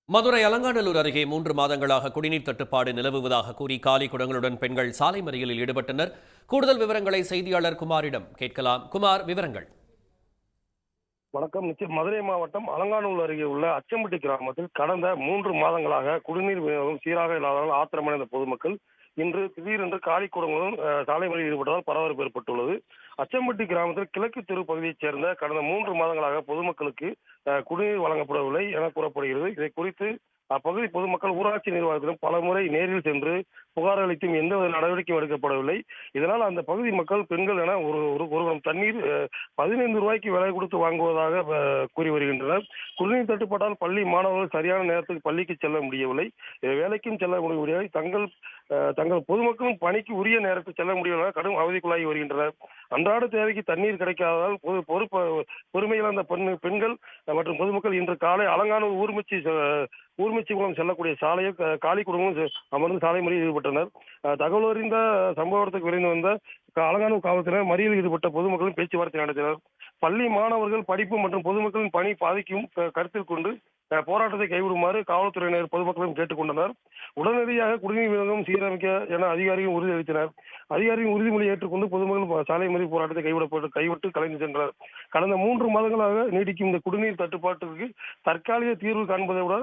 மதுரை அலங்காநல்லூர் அருகே 3 மாதங்களாக குடிநீர் தட்டுப்பாடு நிலவுவதாக கூறி காலி குடங்களுடன் பெண்கள் சாலை மறியலில் ஈடுபட்டனர். கூடுதல் விவரங்களை செய்தியாளர் குமாரிடம் கேட்கலாம். குமார், விவரங்கள். வணக்கம். நிச்சயம் மதுரை மாவட்டம் அலங்காநல்லூர் அருகே உள்ள அச்சம்பட்டி கிராமத்தில் கடந்த 3 மாதங்களாக குடிநீர் விநியோகம் சீராக இல்லாததால் ஆத்திரமடைந்த பொதுமக்கள் இன்று திடீரென்று காலி குடங்களுடன் சாலை மறியலில் ஈடுபட்டதால் பரபரப்பு ஏற்பட்டுள்ளது. அச்சம்பட்டி கிராமத்தில் கிழக்கு தெரு பகுதியைச் சேர்ந்த கடந்த 3 மாதங்களாக பொதுமக்களுக்கு குடிநீர் வழங்கப்படவில்லை என கூறப்படுகிறது. இதை குறித்து அப்பகுதி பொதுமக்கள் ஊராட்சி நிர்வாகத்திடம் பலமுறை நேரில் சென்று புகார் அளித்தும் எந்தவித நடவடிக்கையும் எடுக்கப்படவில்லை. இதனால் அந்த பகுதி மக்கள், பெண்கள் என ஒரு ஒரு ஒரு குடம் தண்ணீர் 15 ரூபாய்க்கு விலை கொடுத்து வாங்குவதாக கூறி வருகின்றனர். குடிநீர் தட்டுப்பாட்டால் பள்ளி மாணவர்கள் சரியான நேரத்துக்கு பள்ளிக்கு செல்ல முடியவில்லை, வேலைக்கும் செல்ல முடியவில்லை. தங்கள் பொதுமக்களும் பணிக்கு உரிய நேரத்தில் செல்ல முடியவில்லை, கடும் அவதிக்குள்ளாகி வருகின்றனர். அன்றாட தேவைக்கு தண்ணீர் கிடைக்காததால் பொறுமை இழந்த பெண்கள் மற்றும் பொதுமக்கள் இன்று காலை அலங்காநல்லூர் ஊர்மிச்சி மூலம் செல்லக்கூடிய சாலையில் காலி குடும்பங்களும் அமர்ந்து சாலை மறியலில் ஈடுபட்டனர். தகவல் அறிந்த சம்பவத்துக்கு விரைந்து வந்த அலங்காநல்லூர் காவல்துறையினர் மறியலில் ஈடுபட்ட பொதுமக்களும் பேச்சுவார்த்தை நடத்தினர். பள்ளி மாணவர்கள் படிப்பு மற்றும் பொதுமக்களின் பணி பாதிக்கும் கருத்தில் கொண்டு போராட்டத்தை கைவிடுமாறு காவல்துறையினர் பொதுமக்களும் கேட்டுக்கொண்டனர். உடனடியாக குடிநீர் விநியோகம் சீரமைக்க என அதிகாரிகள் உறுதியளித்தனர். அதிகாரிகளின் உறுதிமொழி ஏற்றுக்கொண்டு பொதுமக்கள் சாலை மறியல் போராட்டத்தை கைவிட்டு கலைந்து சென்றனர். கடந்த 3 மாதங்களாக நீடிக்கும் இந்த குடிநீர் தட்டுப்பாட்டிற்கு தற்காலிக தீர்வு காண்பதை விட